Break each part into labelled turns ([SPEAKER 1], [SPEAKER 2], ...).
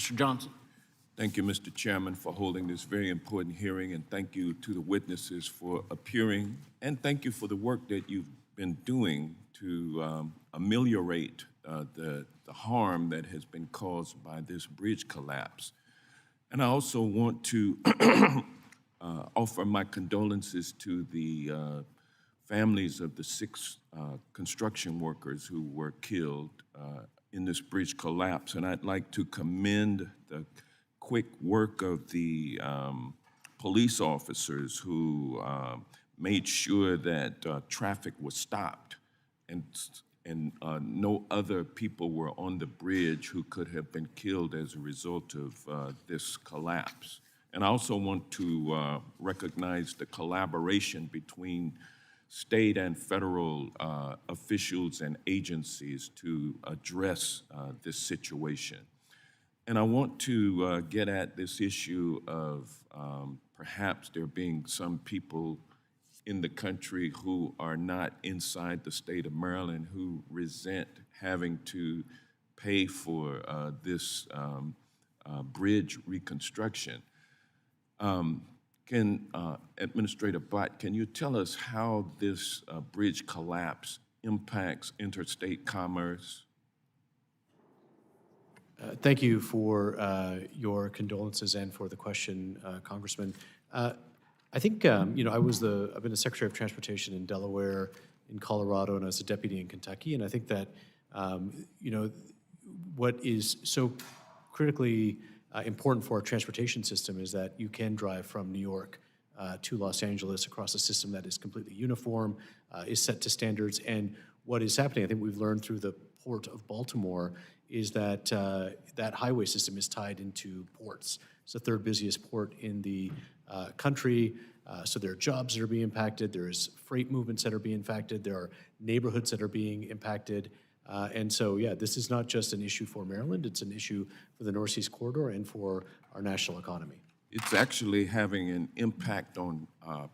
[SPEAKER 1] Mr. Johnson.
[SPEAKER 2] Thank you, Mr. Chairman, for holding this very important hearing, and thank you to the witnesses for appearing, and thank you for the work that you've been doing to ameliorate the harm that has been caused by this bridge collapse. And I also want to offer my condolences to the families of the 6 construction workers who were killed in this bridge collapse. And I'd like to commend the quick work of the police officers who made sure that traffic was stopped and no other people were on the bridge who could have been killed as a result of this collapse. And I also want to recognize the collaboration between state and federal officials and agencies to address this situation. And I want to get at this issue of perhaps there being some people in the country who are not inside the state of Maryland who resent having to pay for this bridge reconstruction. Administrator Bott, can you tell us how this bridge collapse impacts interstate commerce?
[SPEAKER 3] Thank you for your condolences and for the question, Congressman. I think I've been the Secretary of Transportation in Delaware, in Colorado, and I was a deputy in Kentucky. And I think that what is so critically important for our transportation system is that you can drive from New York to Los Angeles across a system that is completely uniform, is set to standards. And what is happening, I think we've learned through the Port of Baltimore, is that that highway system is tied into ports. It's the 3rd busiest port in the country, so there are jobs that are being impacted, there's freight movements that are being impacted, there are neighborhoods that are being impacted, and so, yeah, this is not just an issue for Maryland, it's an issue for the Northeast Corridor and for our national economy.
[SPEAKER 2] It's actually having an impact on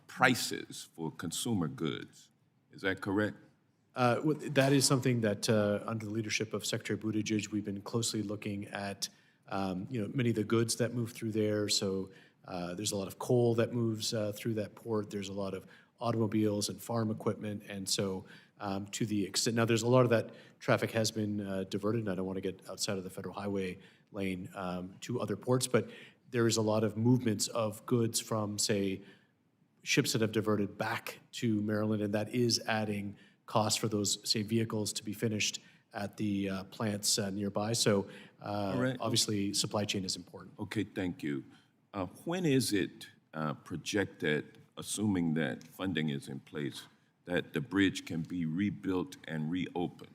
[SPEAKER 2] prices for consumer goods. Is that correct?
[SPEAKER 3] That is something that, under the leadership of Secretary Buttigieg, we've been closely looking at, many of the goods that move through there. So there's a lot of coal that moves through that port. There's a lot of automobiles and farm equipment. And so to the extent, now there's a lot of that traffic has been diverted, and I don't want to get outside of the federal highway lane to other ports, but there is a lot of movements of goods from, say, ships that have diverted back to Maryland, and that is adding costs for those, say, vehicles to be finished at the plants nearby. So
[SPEAKER 2] right.
[SPEAKER 3] Obviously, supply chain is important.
[SPEAKER 2] Okay, thank you. When is it projected, assuming that funding is in place, that the bridge can be rebuilt and reopened?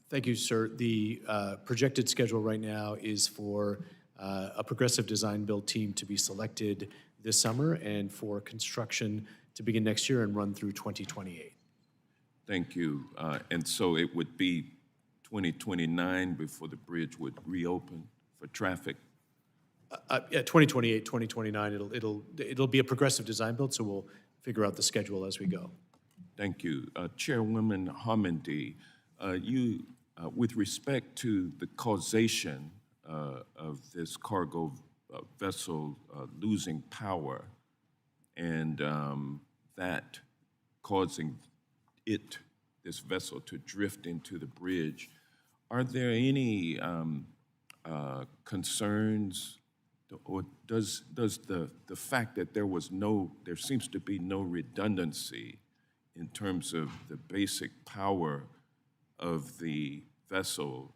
[SPEAKER 3] Thank you, sir. The projected schedule right now is for a progressive design build team to be selected this summer and for construction to begin next year and run through 2028.
[SPEAKER 2] Thank you. And so it would be 2029 before the bridge would reopen for traffic?
[SPEAKER 3] Yeah, 2028, 2029, it'll be a progressive design build, so we'll figure out the schedule as we go.
[SPEAKER 2] Thank you. Chairwoman Harmondy, you, with respect to the causation of this cargo vessel losing power and that causing this vessel to drift into the bridge, are there any concerns, or does the fact that there seems to be no redundancy in terms of the basic power of the vessel,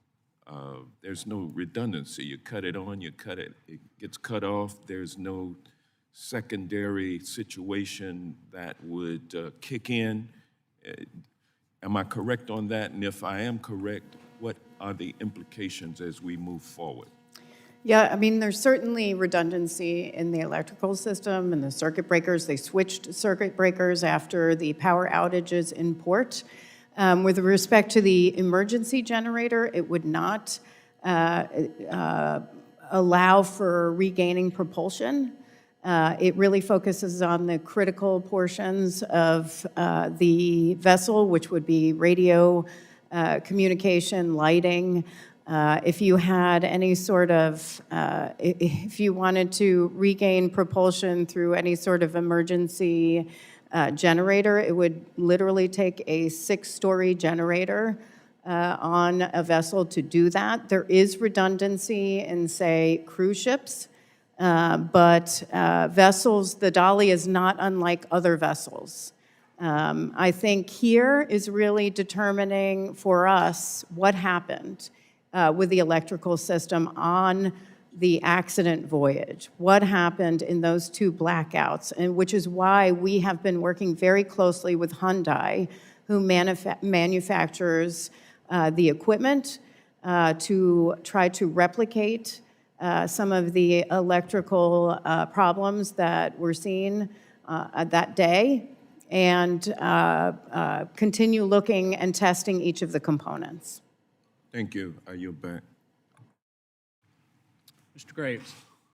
[SPEAKER 2] there's no redundancy. You cut it on, it gets cut off. There's no secondary situation that would kick in. Am I correct on that? And if I am correct, what are the implications as we move forward?
[SPEAKER 4] Yeah, I mean, there's certainly redundancy in the electrical system and the circuit breakers. They switched circuit breakers after the power outages in port. With respect to the emergency generator, it would not allow for regaining propulsion. It really focuses on the critical portions of the vessel, which would be radio communication, lighting, If you had any sort of, if you wanted to regain propulsion through any sort of emergency generator, it would literally take a 6-story generator on a vessel to do that. There is redundancy in, say, cruise ships, but vessels, the Dolly is not unlike other vessels. I think here is really determining for us what happened with the electrical system on the accident voyage. What happened in those 2 blackouts, and which is why we have been working very closely with Hyundai, who manufactures the equipment to try to replicate some of the electrical problems that were seen that day, and continue looking and testing each of the components.
[SPEAKER 2] Thank you. I yield back.
[SPEAKER 1] Mr. Graves.